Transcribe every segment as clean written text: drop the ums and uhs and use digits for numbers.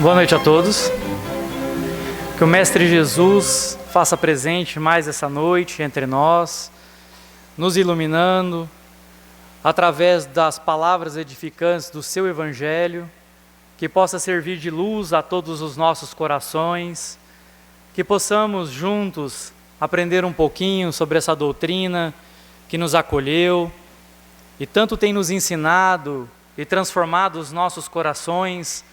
Boa noite a todos. Que o Mestre Jesus faça presente mais essa noite entre nós, nos iluminando através das palavras edificantes do seu Evangelho, que possa servir de luz a todos os nossos corações, que possamos juntos aprender um pouquinho sobre essa doutrina que nos acolheu e tanto tem nos ensinado e transformado os nossos corações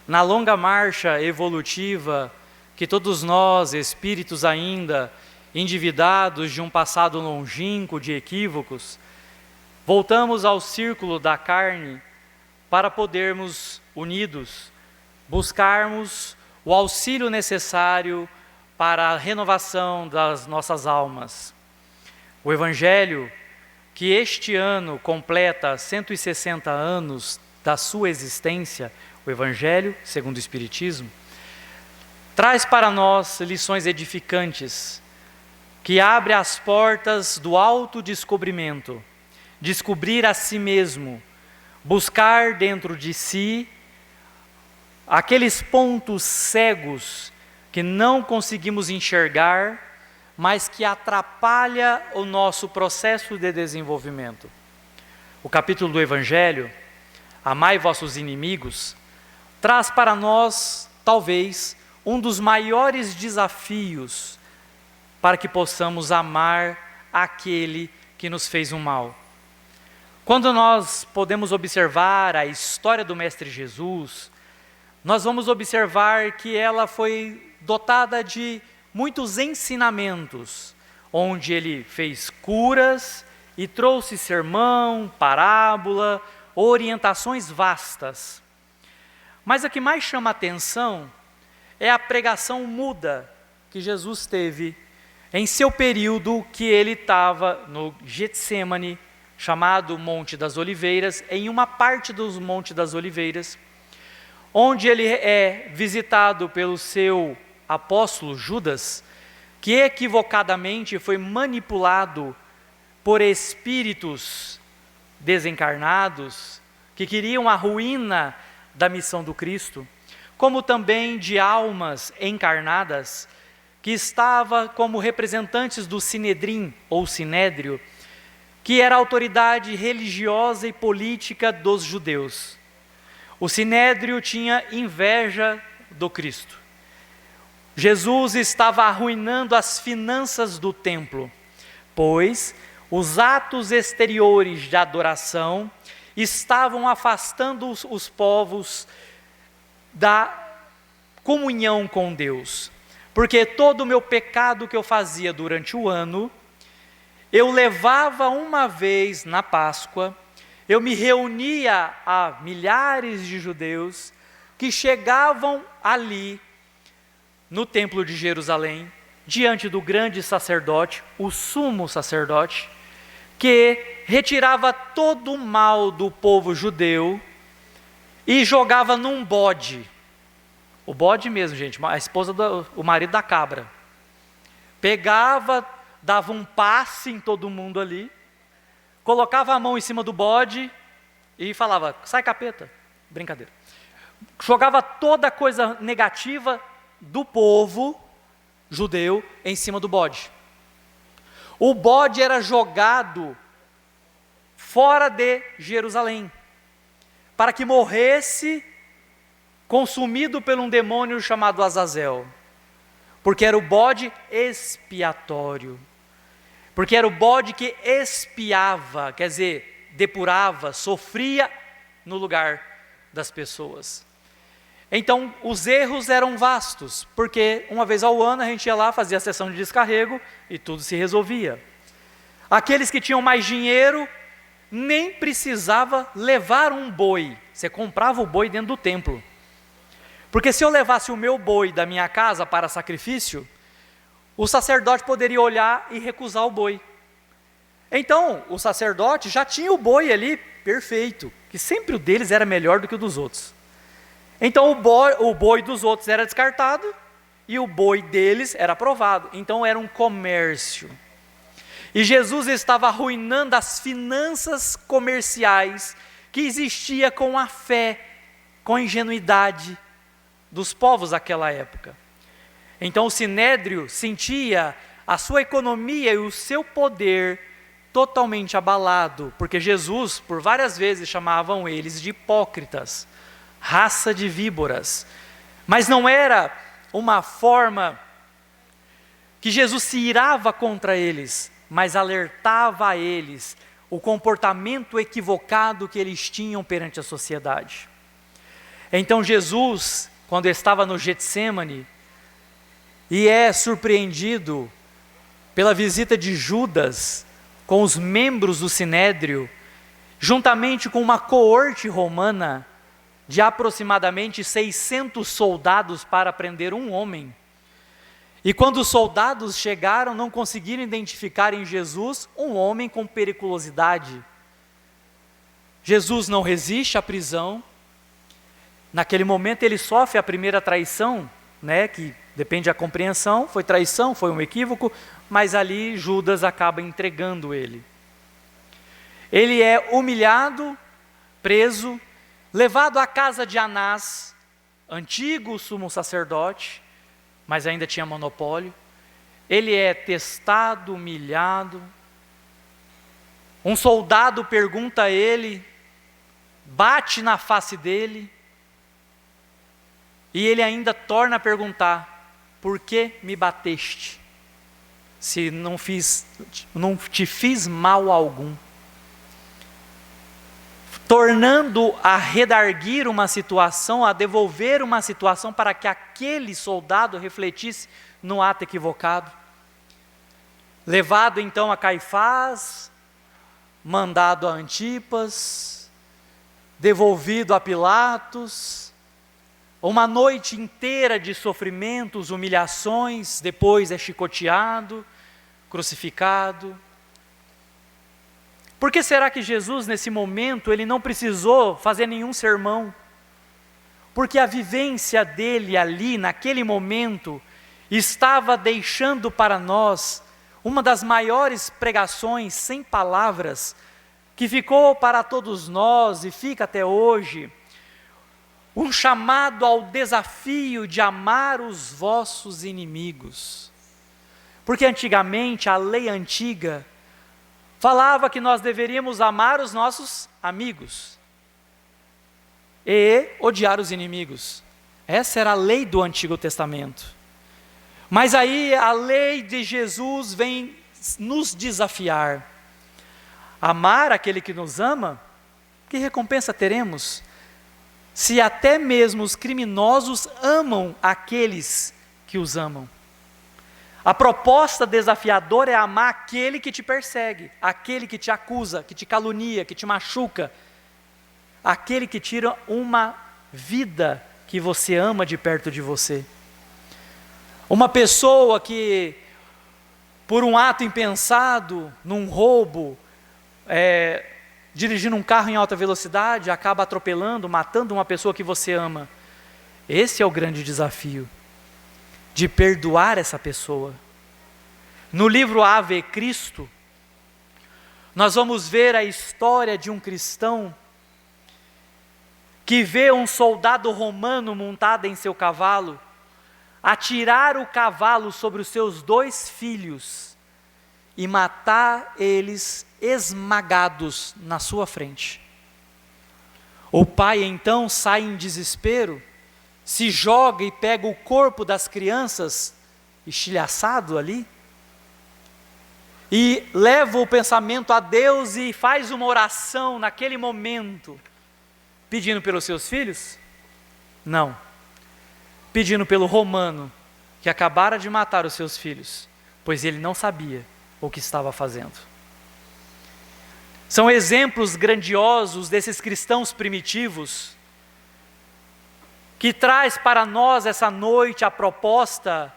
na longa marcha evolutiva que todos nós, espíritos ainda endividados de um passado longínquo de equívocos, voltamos ao círculo da carne para podermos, unidos, buscarmos o auxílio necessário para a renovação das nossas almas. O Evangelho, que este ano completa 160 anos da sua existência, o Evangelho segundo o Espiritismo, traz para nós lições edificantes, que abre as portas do autodescobrimento, descobrir a si mesmo, buscar dentro de si aqueles pontos cegos que não conseguimos enxergar, mas que atrapalha o nosso processo de desenvolvimento. O capítulo do Evangelho, Amai vossos inimigos, traz para nós, talvez, um dos maiores desafios para que possamos amar aquele que nos fez um mal. Quando nós podemos observar a história do Mestre Jesus, nós vamos observar que ela foi dotada de muitos ensinamentos, onde ele fez curas e trouxe sermão, parábola, orientações vastas. Mas a que mais chama a atenção é a pregação muda que Jesus teve em seu período que ele estava no Getsemane, chamado Monte das Oliveiras, em uma parte dos Monte das Oliveiras, onde ele é visitado pelo seu apóstolo Judas, que equivocadamente foi manipulado por espíritos desencarnados que queriam a ruína da missão do Cristo, como também de almas encarnadas que estava como representantes do Sinedrim ou Sinédrio, que era a autoridade religiosa e política dos judeus. O Sinédrio tinha inveja do Cristo. Jesus estava arruinando as finanças do templo, pois os atos exteriores de adoração estavam afastando os povos da comunhão com Deus. Porque todo o meu pecado que eu fazia durante o ano, eu levava uma vez na Páscoa, eu me reunia a milhares de judeus que chegavam ali no templo de Jerusalém, diante do grande sacerdote, o sumo sacerdote, que retirava todo o mal do povo judeu e jogava num bode. O bode mesmo, gente, a esposa o marido da cabra. Pegava, dava um passe em todo mundo ali, colocava a mão em cima do bode e falava, sai capeta, brincadeira. Jogava toda a coisa negativa do povo judeu em cima do bode. O bode era jogado fora de Jerusalém, para que morresse consumido por um demônio chamado Azazel, porque era o bode expiatório, porque era o bode que expiava, quer dizer, depurava, sofria no lugar das pessoas. Então, os erros eram vastos, porque uma vez ao ano a gente ia lá, fazia a sessão de descarrego e tudo se resolvia. Aqueles que tinham mais dinheiro, nem precisava levar um boi, você comprava o boi dentro do templo. Porque se eu levasse o meu boi da minha casa para sacrifício, o sacerdote poderia olhar e recusar o boi. Então, o sacerdote já tinha o boi ali perfeito, que sempre o deles era melhor do que o dos outros. Então o boi dos outros era descartado e o boi deles era aprovado. Então era um comércio. E Jesus estava arruinando as finanças comerciais que existia com a fé, com a ingenuidade, dos povos daquela época. Então o Sinédrio sentia a sua economia e o seu poder totalmente abalado, porque Jesus, por várias vezes, chamavam eles de hipócritas, raça de víboras. Mas não era uma forma que Jesus se irava contra eles, mas alertava a eles o comportamento equivocado que eles tinham perante a sociedade. Então Jesus, quando estava no Getsêmani, e é surpreendido pela visita de Judas com os membros do Sinédrio, juntamente com uma coorte romana de aproximadamente 600 soldados para prender um homem. E quando os soldados chegaram, não conseguiram identificar em Jesus um homem com periculosidade. Jesus não resiste à prisão. Naquele momento ele sofre a primeira traição, que depende da compreensão, foi traição, foi um equívoco, mas ali Judas acaba entregando ele. Ele é humilhado, preso, levado à casa de Anás, antigo sumo sacerdote, mas ainda tinha monopólio. Ele é testado, humilhado. Um soldado pergunta a ele, bate na face dele, e ele ainda torna a perguntar: por que me bateste, se não te fiz mal algum? Tornando a redarguir uma situação, a devolver uma situação para que aquele soldado refletisse no ato equivocado. Levado então a Caifás, mandado a Antipas, devolvido a Pilatos, uma noite inteira de sofrimentos, humilhações, depois é chicoteado, crucificado. Por que será que Jesus, nesse momento, ele não precisou fazer nenhum sermão? Porque a vivência dele ali, naquele momento, estava deixando para nós uma das maiores pregações sem palavras, que ficou para todos nós e fica até hoje, um chamado ao desafio de amar os vossos inimigos. Porque antigamente, a lei antiga falava que nós deveríamos amar os nossos amigos e odiar os inimigos. Essa era a lei do Antigo Testamento. Mas aí a lei de Jesus vem nos desafiar. Amar aquele que nos ama, que recompensa teremos? Se até mesmo os criminosos amam aqueles que os amam. A proposta desafiadora é amar aquele que te persegue, aquele que te acusa, que te calunia, que te machuca, aquele que tira uma vida que você ama de perto de você. Uma pessoa que, por um ato impensado, num roubo, dirigindo um carro em alta velocidade, acaba atropelando, matando uma pessoa que você ama. Esse é o grande desafio, de perdoar essa pessoa. No livro Ave Cristo, nós vamos ver a história de um cristão que vê um soldado romano montado em seu cavalo, atirar o cavalo sobre os seus 2 filhos e matar eles esmagados na sua frente. O pai então sai em desespero, se joga e pega o corpo das crianças estilhaçado ali, e leva o pensamento a Deus e faz uma oração naquele momento, pedindo pelos seus filhos? Não, pedindo pelo romano, que acabara de matar os seus filhos, pois ele não sabia o que estava fazendo. São exemplos grandiosos desses cristãos primitivos, que traz para nós essa noite a proposta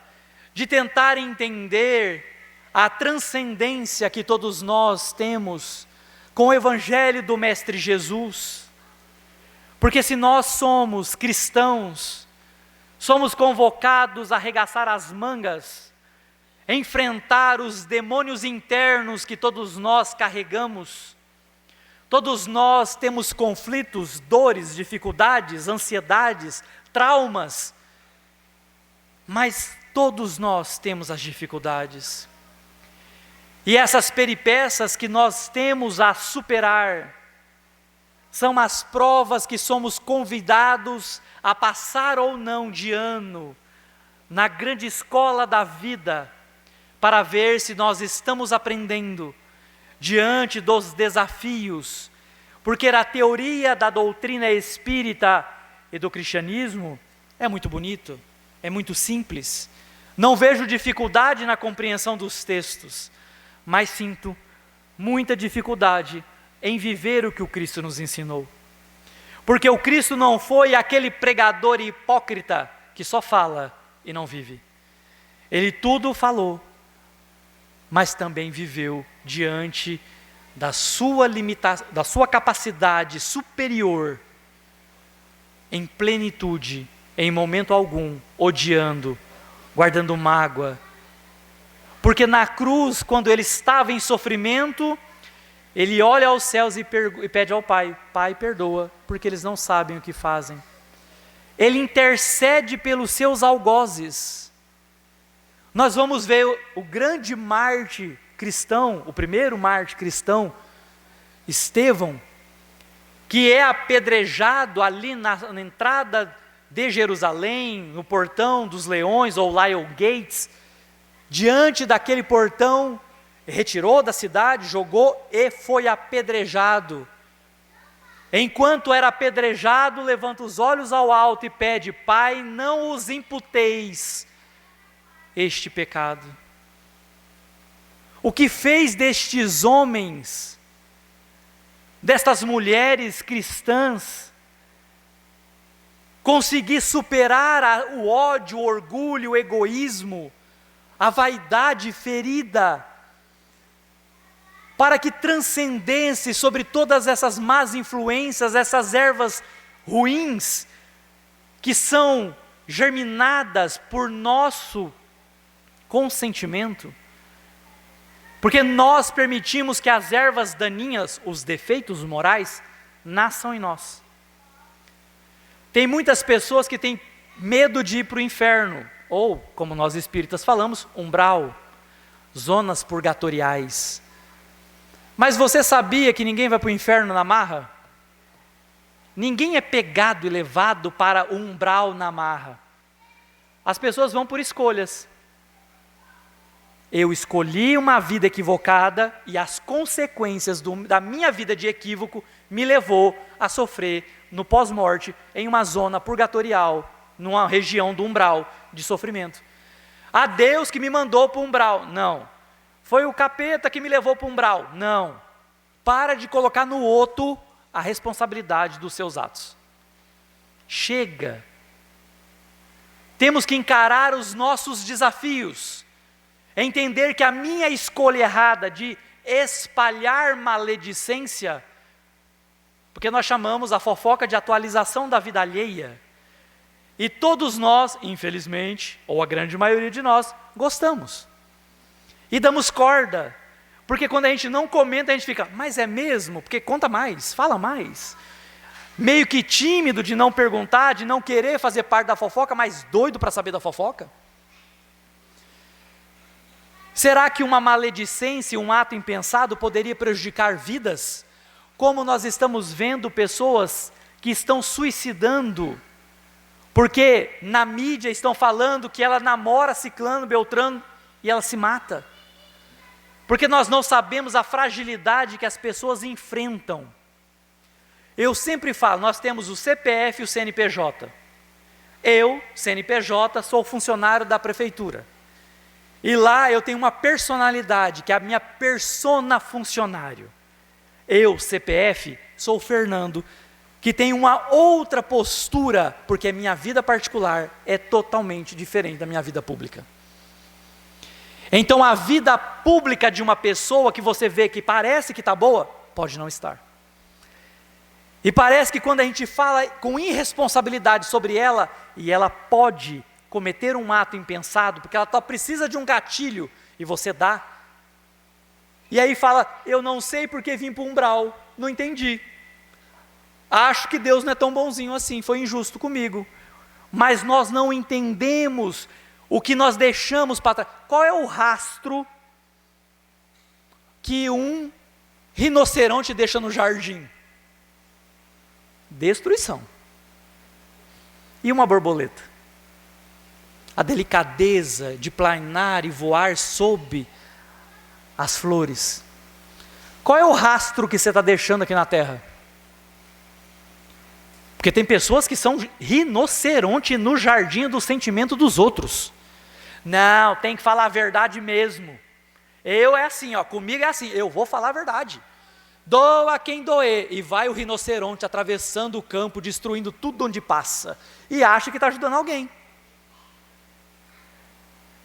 de tentar entender a transcendência que todos nós temos com o Evangelho do Mestre Jesus. Porque se nós somos cristãos, somos convocados a arregaçar as mangas, enfrentar os demônios internos que todos nós carregamos. Todos nós temos conflitos, dores, dificuldades, ansiedades, traumas, Mas todos nós temos as dificuldades. E essas peripécias que nós temos a superar são as provas que somos convidados a passar ou não de ano na grande escola da vida, para ver se nós estamos aprendendo diante dos desafios, porque a teoria da doutrina espírita e do cristianismo é muito bonito, é muito simples, não vejo dificuldade na compreensão dos textos, mas sinto muita dificuldade em viver o que o Cristo nos ensinou, porque o Cristo não foi aquele pregador hipócrita que só fala e não vive. Ele tudo falou, mas também viveu diante da sua da sua capacidade superior, em plenitude, em momento algum, odiando, guardando mágoa. Porque na cruz, quando ele estava em sofrimento, ele olha aos céus e pede ao Pai: Pai, perdoa, porque eles não sabem o que fazem. Ele intercede pelos seus algozes. Nós vamos ver o grande mártir cristão, o primeiro mártir cristão, Estevão, que é apedrejado ali na entrada de Jerusalém, no portão dos leões, ou Lion Gates. Diante daquele portão, retirou da cidade, jogou e foi apedrejado. Enquanto era apedrejado, levanta os olhos ao alto e pede: Pai, não os imputeis este pecado. O que fez destes homens, destas mulheres cristãs, conseguir superar o ódio, o orgulho, o egoísmo, a vaidade ferida, para que transcendesse sobre todas essas más influências, essas ervas ruins, que são germinadas por nosso consentimento, porque nós permitimos que as ervas daninhas, os defeitos morais, nasçam em nós. Tem muitas pessoas que têm medo de ir para o inferno, ou, como nós espíritas falamos, umbral, zonas purgatoriais. Mas você sabia que ninguém vai para o inferno na marra? Ninguém é pegado e levado para o umbral na marra. As pessoas vão por escolhas. Eu escolhi uma vida equivocada e as consequências da minha vida de equívoco me levou a sofrer no pós-morte em uma zona purgatorial, numa região do umbral de sofrimento. A Deus que me mandou para o umbral. Não. Foi o capeta que me levou para o umbral. Não. Para de colocar no outro a responsabilidade dos seus atos. Chega. Temos que encarar os nossos desafios. Entender que a minha escolha errada de espalhar maledicência, porque nós chamamos a fofoca de atualização da vida alheia, e todos nós, infelizmente, ou a grande maioria de nós, gostamos, e damos corda, porque quando a gente não comenta, a gente fica: mas é mesmo? Porque conta mais, fala mais, meio que tímido de não perguntar, de não querer fazer parte da fofoca, mas doido para saber da fofoca. Será que uma maledicência, um ato impensado poderia prejudicar vidas? Como nós estamos vendo pessoas que estão suicidando, porque na mídia estão falando que ela namora ciclano, beltrano, e ela se mata. Porque nós não sabemos a fragilidade que as pessoas enfrentam. Eu sempre falo, nós temos o CPF e o CNPJ. Eu, CNPJ, sou funcionário da prefeitura. E lá eu tenho uma personalidade, que é a minha persona funcionário. Eu, CPF, sou o Fernando, que tem uma outra postura, porque a minha vida particular é totalmente diferente da minha vida pública. Então a vida pública de uma pessoa que você vê que parece que está boa, pode não estar. E parece que quando a gente fala com irresponsabilidade sobre ela, e ela pode cometer um ato impensado, porque ela só precisa de um gatilho, e você dá. E aí fala: eu não sei porque vim para o umbral, não entendi. Acho que Deus não é tão bonzinho assim, foi injusto comigo. Mas nós não entendemos o que nós deixamos para trás. Qual é o rastro que um rinoceronte deixa no jardim? Destruição. E uma borboleta? A delicadeza de planar e voar sob as flores. Qual é o rastro que você está deixando aqui na terra? Porque tem pessoas que são rinoceronte no jardim do sentimento dos outros. Não, tem que falar a verdade mesmo. Eu é assim, comigo é assim, eu vou falar a verdade. Doa quem doer. E vai o rinoceronte atravessando o campo, destruindo tudo onde passa. E acha que está ajudando alguém.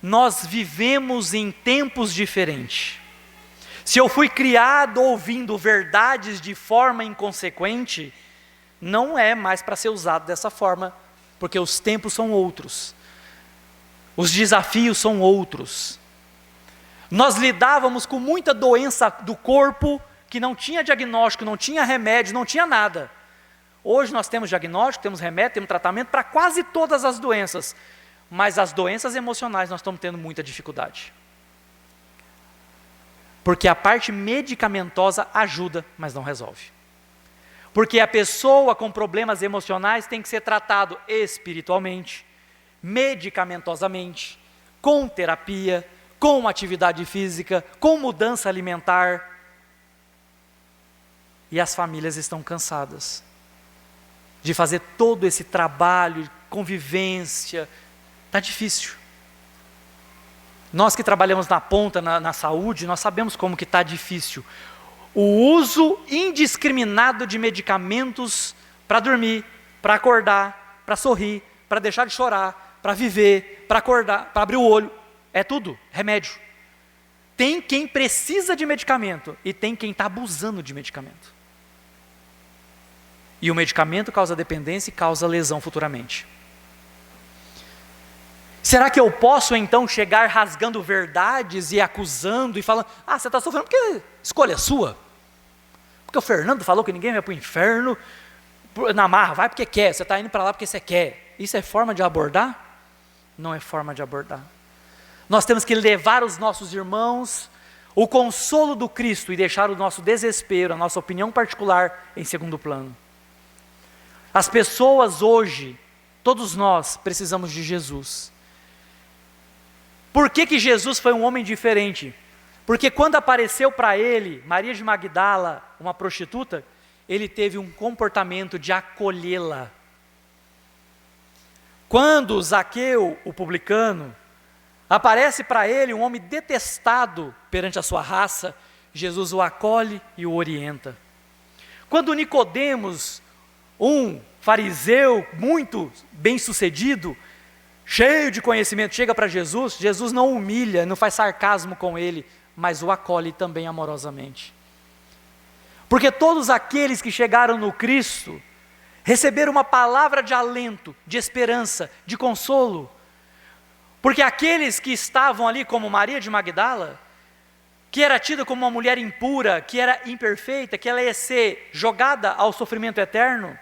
Nós vivemos em tempos diferentes. Se eu fui criado ouvindo verdades de forma inconsequente, não é mais para ser usado dessa forma, porque os tempos são outros. Os desafios são outros. Nós lidávamos com muita doença do corpo, que não tinha diagnóstico, não tinha remédio, não tinha nada. Hoje nós temos diagnóstico, temos remédio, temos tratamento para quase todas as doenças. Mas as doenças emocionais nós estamos tendo muita dificuldade. Porque a parte medicamentosa ajuda, mas não resolve. Porque a pessoa com problemas emocionais tem que ser tratado espiritualmente, medicamentosamente, com terapia, com atividade física, com mudança alimentar. E as famílias estão cansadas de fazer todo esse trabalho, convivência. Está difícil. Nós que trabalhamos na ponta, na saúde, nós sabemos como que está difícil. O uso indiscriminado de medicamentos para dormir, para acordar, para sorrir, para deixar de chorar, para viver, para acordar, para abrir o olho. É tudo remédio. Tem quem precisa de medicamento e tem quem está abusando de medicamento. E o medicamento causa dependência e causa lesão futuramente. Será que eu posso então chegar rasgando verdades e acusando e falando, você está sofrendo porque escolha é sua? Porque o Fernando falou que ninguém vai para o inferno, na marra, vai porque quer, você está indo para lá porque você quer. Isso é forma de abordar? Não é forma de abordar. Nós temos que levar os nossos irmãos o consolo do Cristo e deixar o nosso desespero, a nossa opinião particular em segundo plano. As pessoas hoje, todos nós precisamos de Jesus. Por que Jesus foi um homem diferente? Porque quando apareceu para ele, Maria de Magdala, uma prostituta, ele teve um comportamento de acolhê-la. Quando Zaqueu, o publicano, aparece para ele um homem detestado perante a sua raça, Jesus o acolhe e o orienta. Quando Nicodemos, um fariseu muito bem-sucedido, cheio de conhecimento, chega para Jesus, Jesus não humilha, não faz sarcasmo com ele, mas o acolhe também amorosamente. Porque todos aqueles que chegaram no Cristo, receberam uma palavra de alento, de esperança, de consolo. Porque aqueles que estavam ali, como Maria de Magdala, que era tida como uma mulher impura, que era imperfeita, que ela ia ser jogada ao sofrimento eterno,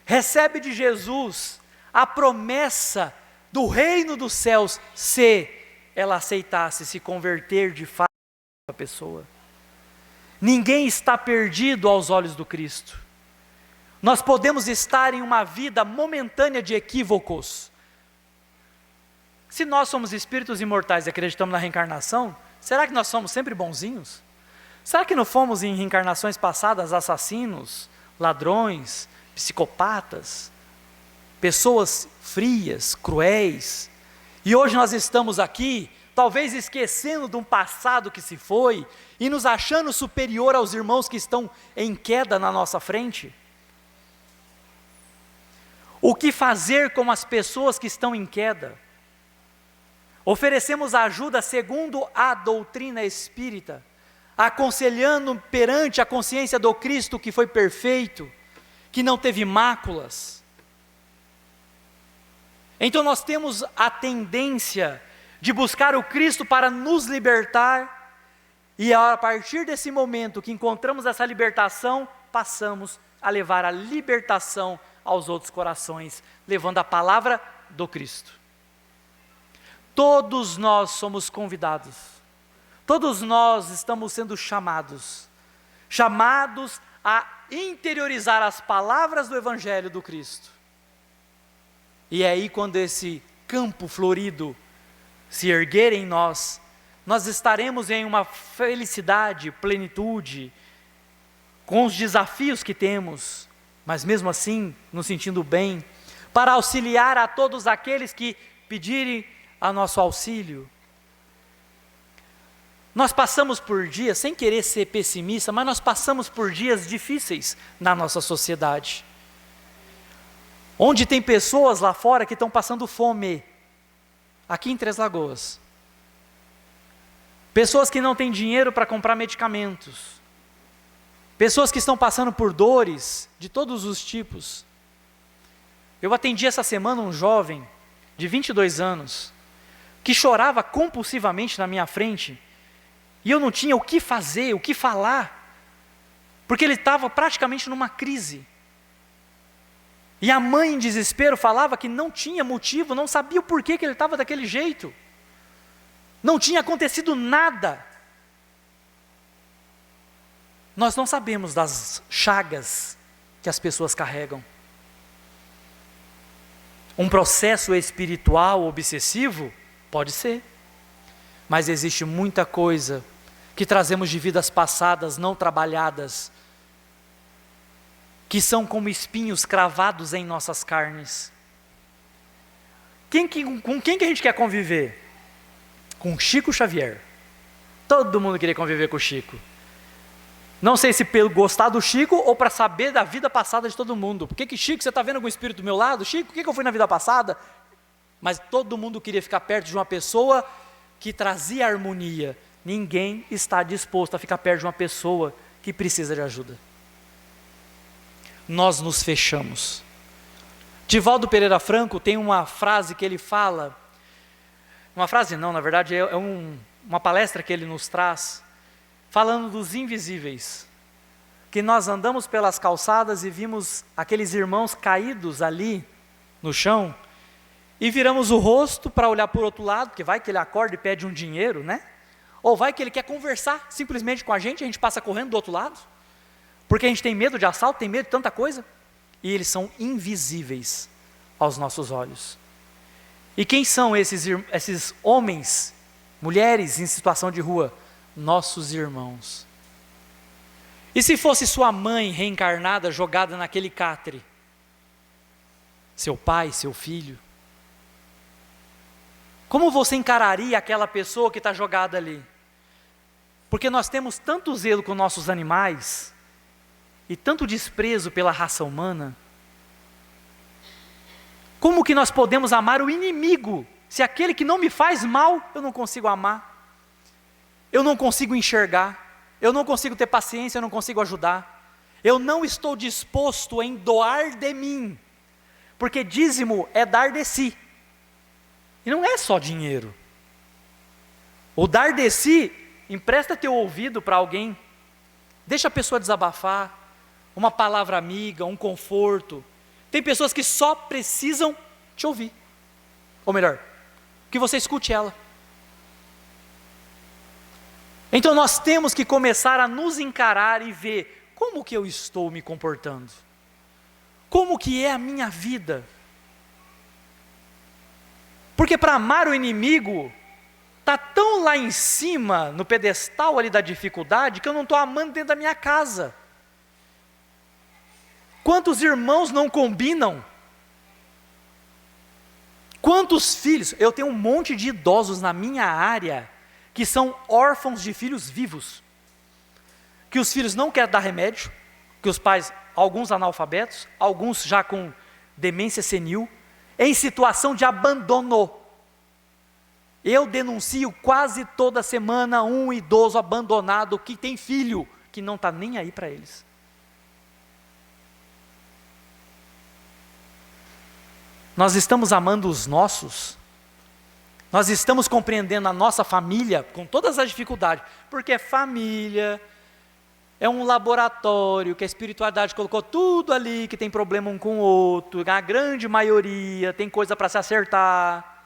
recebe de Jesus a promessa do reino dos céus, se ela aceitasse se converter de fato a pessoa. Ninguém está perdido aos olhos do Cristo. Nós podemos estar em uma vida momentânea de equívocos. Se nós somos espíritos imortais e acreditamos na reencarnação, será que nós somos sempre bonzinhos? Será que não fomos em reencarnações passadas assassinos, ladrões, psicopatas, pessoas frias, cruéis? E hoje nós estamos aqui, talvez esquecendo de um passado que se foi e nos achando superior aos irmãos que estão em queda na nossa frente? O que fazer com as pessoas que estão em queda? Oferecemos ajuda segundo a doutrina espírita, aconselhando perante a consciência do Cristo que foi perfeito, que não teve máculas. Então nós temos a tendência de buscar o Cristo para nos libertar, e a partir desse momento que encontramos essa libertação, passamos a levar a libertação aos outros corações, levando a palavra do Cristo. Todos nós somos convidados. Todos nós estamos sendo chamados a interiorizar as palavras do Evangelho do Cristo. E é aí quando esse campo florido se erguer em nós, nós estaremos em uma felicidade, plenitude, com os desafios que temos, mas mesmo assim nos sentindo bem, para auxiliar a todos aqueles que pedirem a nosso auxílio. Nós passamos por dias, sem querer ser pessimista, mas nós passamos por dias difíceis na nossa sociedade. Onde tem pessoas lá fora que estão passando fome, aqui em Três Lagoas. Pessoas que não têm dinheiro para comprar medicamentos. Pessoas que estão passando por dores de todos os tipos. Eu atendi essa semana um jovem de 22 anos, que chorava compulsivamente na minha frente, e eu não tinha o que fazer, o que falar, porque ele estava praticamente numa crise. E a mãe, em desespero, falava que não tinha motivo, não sabia o porquê que ele estava daquele jeito. Não tinha acontecido nada. Nós não sabemos das chagas que as pessoas carregam. Um processo espiritual obsessivo? Pode ser. Mas existe muita coisa que trazemos de vidas passadas não trabalhadas, que são como espinhos cravados em nossas carnes. Com quem que a gente quer conviver? Com Chico Xavier. Todo mundo queria conviver com o Chico. Não sei se pelo gostar do Chico ou para saber da vida passada de todo mundo. Por que Chico, você está vendo algum espírito do meu lado? Chico, o que eu fui na vida passada? Mas todo mundo queria ficar perto de uma pessoa que trazia harmonia. Ninguém está disposto a ficar perto de uma pessoa que precisa de ajuda. Nós nos fechamos. Divaldo Pereira Franco tem uma frase que ele fala, uma frase não, na verdade é uma palestra que ele nos traz, falando dos invisíveis, que nós andamos pelas calçadas e vimos aqueles irmãos caídos ali no chão, e viramos o rosto para olhar para o outro lado, porque vai que ele acorda e pede um dinheiro, né? Ou vai que ele quer conversar simplesmente com a gente passa correndo do outro lado, porque a gente tem medo de assalto, tem medo de tanta coisa, e eles são invisíveis aos nossos olhos. E quem são esses homens, mulheres em situação de rua? Nossos irmãos. E se fosse sua mãe reencarnada, jogada naquele catre? Seu pai, seu filho? Como você encararia aquela pessoa que está jogada ali? Porque nós temos tanto zelo com nossos animais, e tanto desprezo pela raça humana. Como que nós podemos amar o inimigo, se aquele que não me faz mal, eu não consigo amar? Eu não consigo enxergar, eu não consigo ter paciência, eu não consigo ajudar. Eu não estou disposto em doar de mim, porque dízimo é dar de si. E não é só dinheiro. O dar de si, empresta teu ouvido para alguém, deixa a pessoa desabafar, uma palavra amiga, um conforto. Tem pessoas que só precisam te ouvir. Ou melhor, que você escute ela. Então nós temos que começar a nos encarar e ver como que eu estou me comportando. Como que é a minha vida. Porque para amar o inimigo, está tão lá em cima, no pedestal ali da dificuldade, que eu não estou amando dentro da minha casa. Quantos irmãos não combinam? Quantos filhos? Eu tenho um monte de idosos na minha área, que são órfãos de filhos vivos. Que os filhos não querem dar remédio, que os pais, alguns analfabetos, alguns já com demência senil, em situação de abandono. Eu denuncio quase toda semana um idoso abandonado que tem filho, que não está nem aí para eles. Nós estamos amando os nossos, nós estamos compreendendo a nossa família com todas as dificuldades, porque família é um laboratório que a espiritualidade colocou tudo ali, que tem problema um com o outro, a grande maioria tem coisa para se acertar.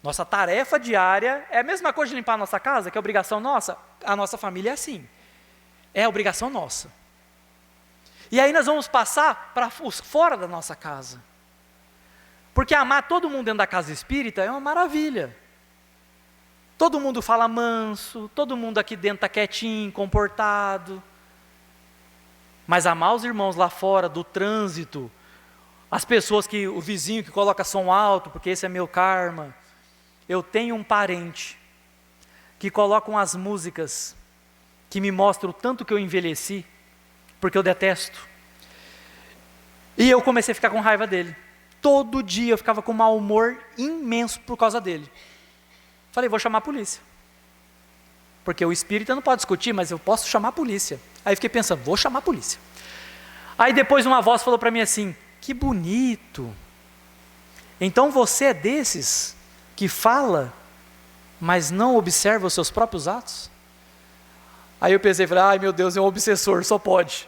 Nossa tarefa diária é a mesma coisa de limpar a nossa casa, que é obrigação nossa. A nossa família é assim. É obrigação nossa. E aí nós vamos passar para os fora da nossa casa. Porque amar todo mundo dentro da casa espírita é uma maravilha. Todo mundo fala manso, todo mundo aqui dentro está quietinho, comportado. Mas amar os irmãos lá fora, do trânsito, as pessoas que, o vizinho que coloca som alto, porque esse é meu karma. Eu tenho um parente que coloca umas músicas que me mostram o tanto que eu envelheci, porque eu detesto. E eu comecei a ficar com raiva dele. Todo dia eu ficava com um mau humor imenso por causa dele. Falei, vou chamar a polícia. Porque o espírita não pode discutir, mas eu posso chamar a polícia. Aí fiquei pensando, vou chamar a polícia. Aí depois uma voz falou para mim assim, que bonito. Então você é desses que fala, mas não observa os seus próprios atos? Aí eu pensei, falei, ai meu Deus, é um obsessor, só pode.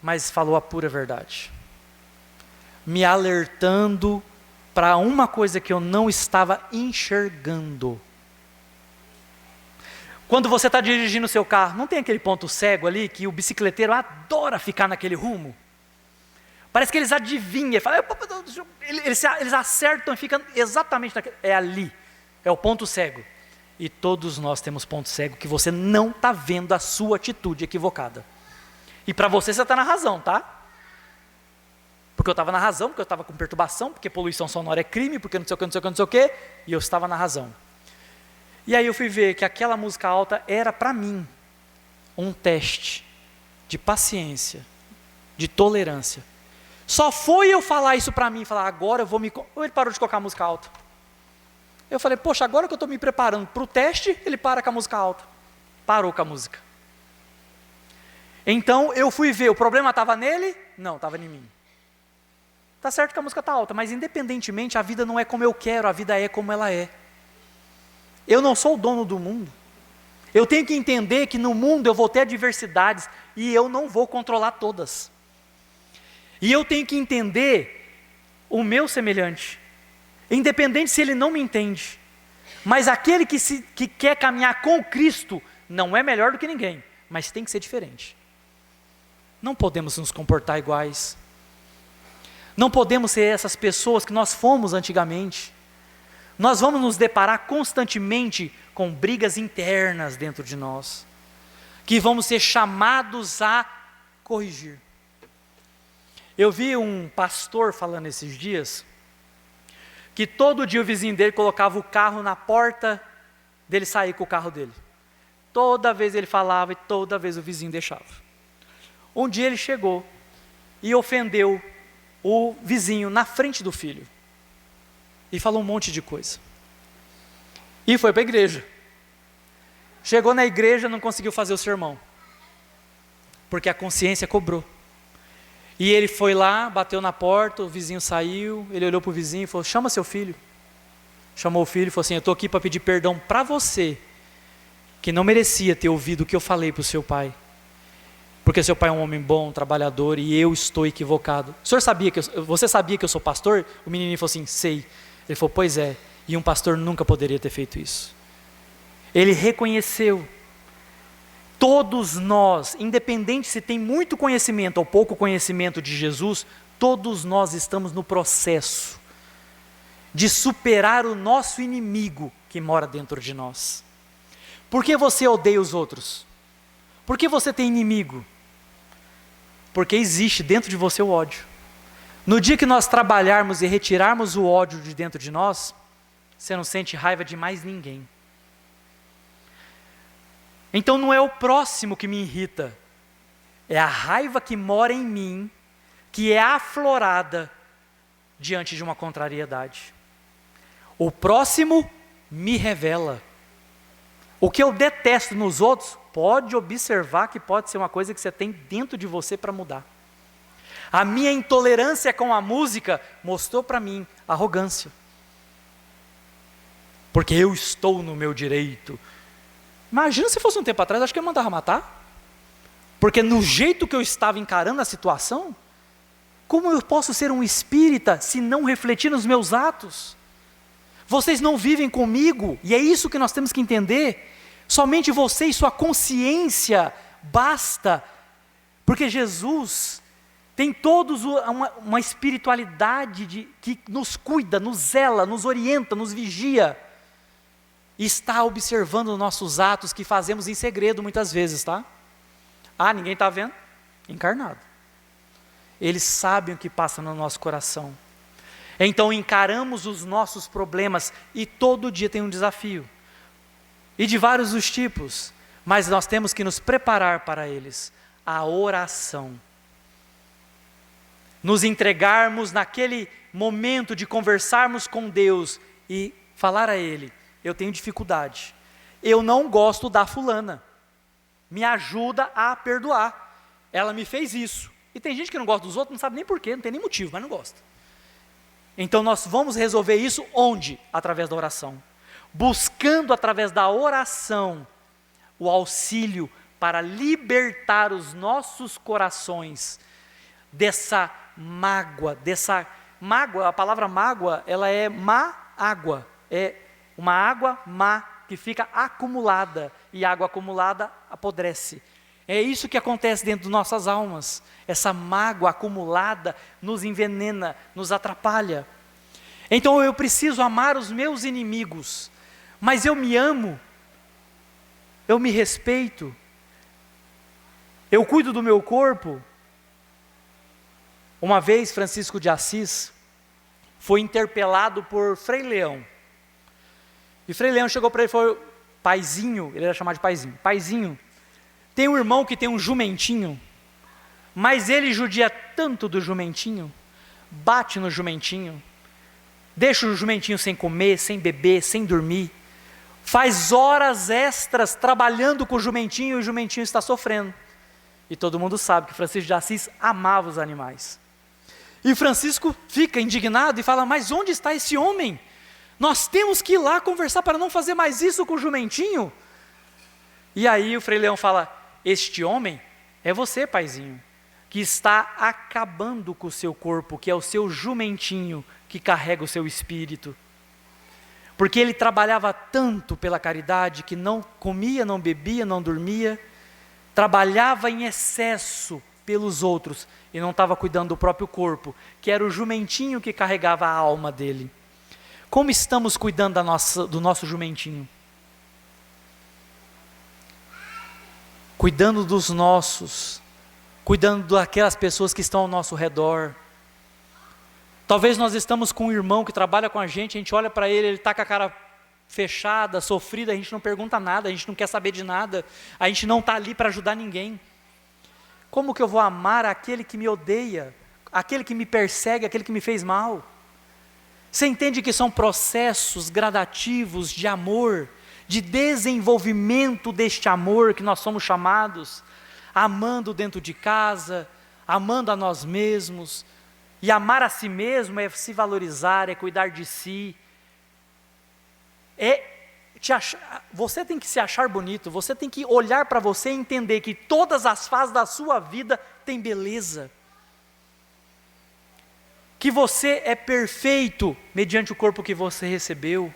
Mas falou a pura verdade. Me alertando para uma coisa que eu não estava enxergando. Quando você está dirigindo o seu carro, não tem aquele ponto cego ali que o bicicleteiro adora ficar naquele rumo? Parece que eles adivinham, eles acertam e ficam exatamente naquele, é ali, é o ponto cego. E todos nós temos ponto cego que você não está vendo a sua atitude equivocada. E para você está na razão, tá? Porque eu estava na razão, porque eu estava com perturbação, porque poluição sonora é crime, porque não sei o que, não sei o que, não sei o que, e eu estava na razão. E aí eu fui ver que aquela música alta era para mim um teste de paciência, de tolerância. Só foi eu falar isso para mim, falar agora eu vou me... Ou ele parou de colocar a música alta. Eu falei, poxa, agora que eu estou me preparando para o teste, ele para com a música alta. Parou com a música. Então eu fui ver, o problema estava nele? Não, estava em mim. Tá certo que a música está alta, mas independentemente, a vida não é como eu quero, a vida é como ela é. Eu não sou o dono do mundo. Eu tenho que entender que no mundo eu vou ter adversidades e eu não vou controlar todas. E eu tenho que entender o meu semelhante, independente se ele não me entende. Mas aquele que quer caminhar com Cristo não é melhor do que ninguém, mas tem que ser diferente. Não podemos nos comportar iguais. Não podemos ser essas pessoas que nós fomos antigamente. Nós vamos nos deparar constantemente com brigas internas dentro de nós, que vamos ser chamados a corrigir. Eu vi um pastor falando esses dias, que todo dia o vizinho dele colocava o carro na porta dele sair com o carro dele. Toda vez ele falava e toda vez o vizinho deixava. Um dia ele chegou e ofendeu o vizinho na frente do filho. E falou um monte de coisa. E foi para a igreja. Chegou na igreja, não conseguiu fazer o sermão. Porque a consciência cobrou. E ele foi lá, bateu na porta, o vizinho saiu, ele olhou para o vizinho e falou, chama seu filho. Chamou o filho e falou assim, eu estou aqui para pedir perdão para você, que não merecia ter ouvido o que eu falei para o seu pai. Porque seu pai é um homem bom, trabalhador, e eu estou equivocado. Você sabia que eu sou pastor? O menininho falou assim, sei. Ele falou, pois é, e um pastor nunca poderia ter feito isso. Ele reconheceu. Todos nós, independente se tem muito conhecimento ou pouco conhecimento de Jesus, todos nós estamos no processo de superar o nosso inimigo que mora dentro de nós. Por que você odeia os outros? Por que você tem inimigo? Porque existe dentro de você o ódio. No dia que nós trabalharmos e retirarmos o ódio de dentro de nós, você não sente raiva de mais ninguém. Então não é o próximo que me irrita, é a raiva que mora em mim, que é aflorada diante de uma contrariedade. O próximo me revela. O que eu detesto nos outros, pode observar que pode ser uma coisa que você tem dentro de você para mudar. A minha intolerância com a música mostrou para mim arrogância. Porque eu estou no meu direito. Imagina se fosse um tempo atrás, acho que eu mandava matar. Porque no jeito que eu estava encarando a situação, como eu posso ser um espírita se não refletir nos meus atos? Vocês não vivem comigo, e é isso que nós temos que entender. Somente você e sua consciência basta, porque Jesus tem todos uma espiritualidade que nos cuida, nos zela, nos orienta, nos vigia, e está observando nossos atos que fazemos em segredo muitas vezes, tá? Ah, ninguém está vendo? Encarnado. Eles sabem o que passa no nosso coração. Então encaramos os nossos problemas, e todo dia tem um desafio, e de vários os tipos, mas nós temos que nos preparar para eles. A oração. Nos entregarmos naquele momento de conversarmos com Deus e falar a Ele: eu tenho dificuldade, eu não gosto da fulana, me ajuda a perdoar, ela me fez isso. E tem gente que não gosta dos outros, não sabe nem porquê, não tem nem motivo, mas não gosta. Então nós vamos resolver isso onde? Através da oração. Buscando através da oração o auxílio para libertar os nossos corações dessa mágoa, a palavra mágoa, ela é má água, é uma água má que fica acumulada, e água acumulada apodrece. É isso que acontece dentro de nossas almas. Essa mágoa acumulada nos envenena, nos atrapalha. Então eu preciso amar os meus inimigos, mas eu me amo, eu me respeito, eu cuido do meu corpo. Uma vez Francisco de Assis foi interpelado por Frei Leão. E Frei Leão chegou para ele e falou: paizinho, ele era chamado de paizinho, paizinho, tem um irmão que tem um jumentinho, mas ele judia tanto do jumentinho, bate no jumentinho, deixa o jumentinho sem comer, sem beber, sem dormir, faz horas extras trabalhando com o jumentinho, e o jumentinho está sofrendo. E todo mundo sabe que Francisco de Assis amava os animais. E Francisco fica indignado e fala: mas onde está esse homem? Nós temos que ir lá conversar para não fazer mais isso com o jumentinho. E aí o Frei Leão fala: este homem é você, paizinho, que está acabando com o seu corpo, que é o seu jumentinho que carrega o seu espírito. Porque ele trabalhava tanto pela caridade que não comia, não bebia, não dormia, trabalhava em excesso pelos outros e não estava cuidando do próprio corpo, que era o jumentinho que carregava a alma dele. Como estamos cuidando do nosso jumentinho? Cuidando dos nossos, cuidando daquelas pessoas que estão ao nosso redor. Talvez nós estamos com um irmão que trabalha com a gente olha para ele, ele está com a cara fechada, sofrida, a gente não pergunta nada, a gente não quer saber de nada, a gente não está ali para ajudar ninguém. Como que eu vou amar aquele que me odeia, aquele que me persegue, aquele que me fez mal? Você entende que são processos gradativos de amor, de desenvolvimento deste amor que nós somos chamados, amando dentro de casa, amando a nós mesmos. E amar a si mesmo é se valorizar, é cuidar de si, você tem que se achar bonito, você tem que olhar para você e entender que todas as fases da sua vida têm beleza, que você é perfeito mediante o corpo que você recebeu,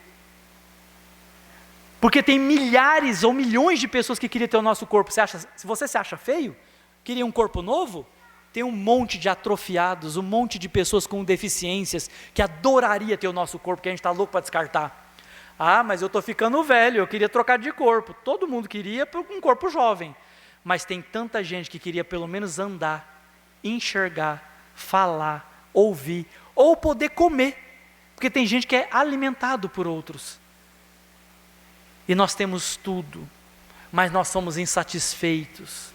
porque tem milhares ou milhões de pessoas que queriam ter o nosso corpo. Se você se acha feio, queria um corpo novo, tem um monte de atrofiados, um monte de pessoas com deficiências que adoraria ter o nosso corpo, que a gente está louco para descartar. Ah, mas eu estou ficando velho, eu queria trocar de corpo. Todo mundo queria um corpo jovem, mas tem tanta gente que queria pelo menos andar, enxergar, falar, ouvir, ou poder comer, porque tem gente que é alimentado por outros. E nós temos tudo, mas nós somos insatisfeitos.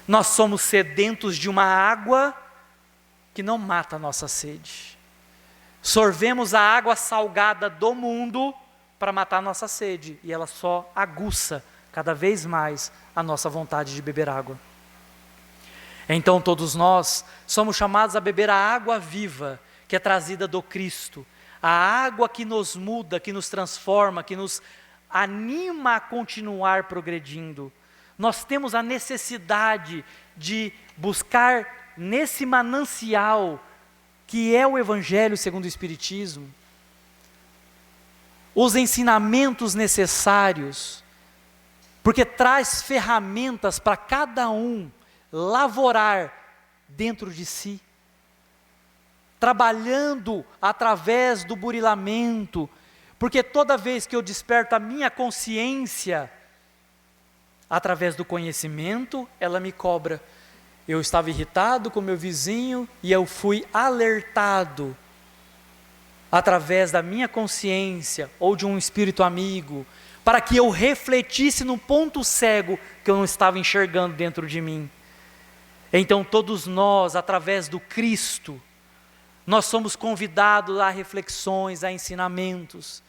Nós somos sedentos de uma água que não mata a nossa sede. Sorvemos a água salgada do mundo para matar a nossa sede, e ela só aguça cada vez mais a nossa vontade de beber água. Então todos nós somos chamados a beber a água viva, que é trazida do Cristo, a água que nos muda, que nos transforma, que nos anima a continuar progredindo. Nós temos a necessidade de buscar nesse manancial, que é o Evangelho segundo o Espiritismo, os ensinamentos necessários, porque traz ferramentas para cada um lavourar dentro de si, trabalhando através do burilamento, porque toda vez que eu desperto a minha consciência, através do conhecimento, ela me cobra. Eu estava irritado com meu vizinho e eu fui alertado através da minha consciência ou de um espírito amigo, para que eu refletisse no ponto cego que eu não estava enxergando dentro de mim. Então todos nós, através do Cristo, nós somos convidados a reflexões, a ensinamentos.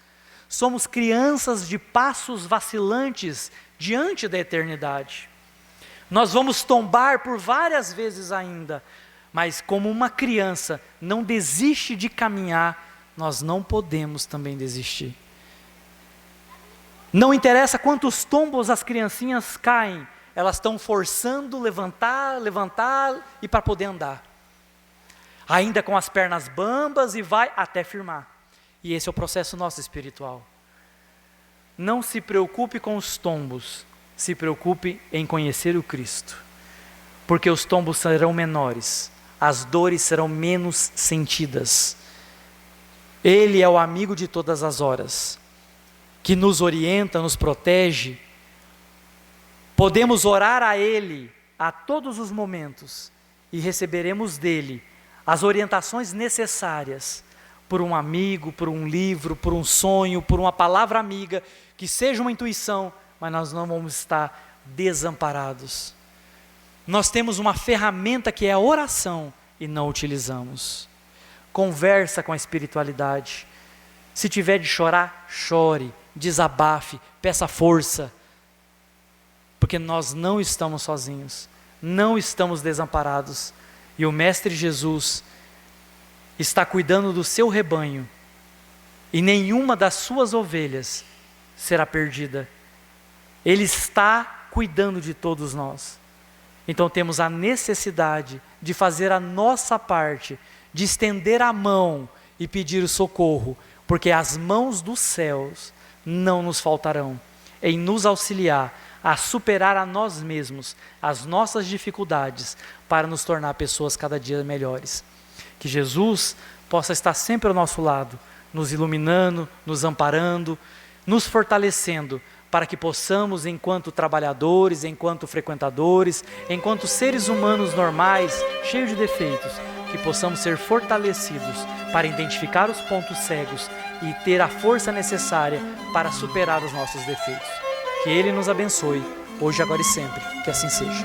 Somos crianças de passos vacilantes diante da eternidade. Nós vamos tombar por várias vezes ainda, mas como uma criança não desiste de caminhar, nós não podemos também desistir. Não interessa quantos tombos as criancinhas caem, elas estão forçando levantar e para poder andar. Ainda com as pernas bambas e vai até firmar. E esse é o processo nosso espiritual. Não se preocupe com os tombos, se preocupe em conhecer o Cristo. Porque os tombos serão menores, as dores serão menos sentidas. Ele é o amigo de todas as horas, que nos orienta, nos protege. Podemos orar a Ele a todos os momentos e receberemos dele as orientações necessárias por um amigo, por um livro, por um sonho, por uma palavra amiga, que seja uma intuição, mas nós não vamos estar desamparados. Nós temos uma ferramenta que é a oração e não utilizamos. Conversa com a espiritualidade. Se tiver de chorar, chore, desabafe, peça força. Porque nós não estamos sozinhos, não estamos desamparados. E o Mestre Jesus está cuidando do seu rebanho. E nenhuma das suas ovelhas será perdida. Ele está cuidando de todos nós. Então temos a necessidade de fazer a nossa parte, de estender a mão e pedir o socorro, porque as mãos dos céus não nos faltarão em nos auxiliar a superar a nós mesmos, as nossas dificuldades, para nos tornar pessoas cada dia melhores. Que Jesus possa estar sempre ao nosso lado, nos iluminando, nos amparando, nos fortalecendo, para que possamos, enquanto trabalhadores, enquanto frequentadores, enquanto seres humanos normais, cheios de defeitos, que possamos ser fortalecidos para identificar os pontos cegos e ter a força necessária para superar os nossos defeitos. Que Ele nos abençoe, hoje, agora e sempre. Que assim seja.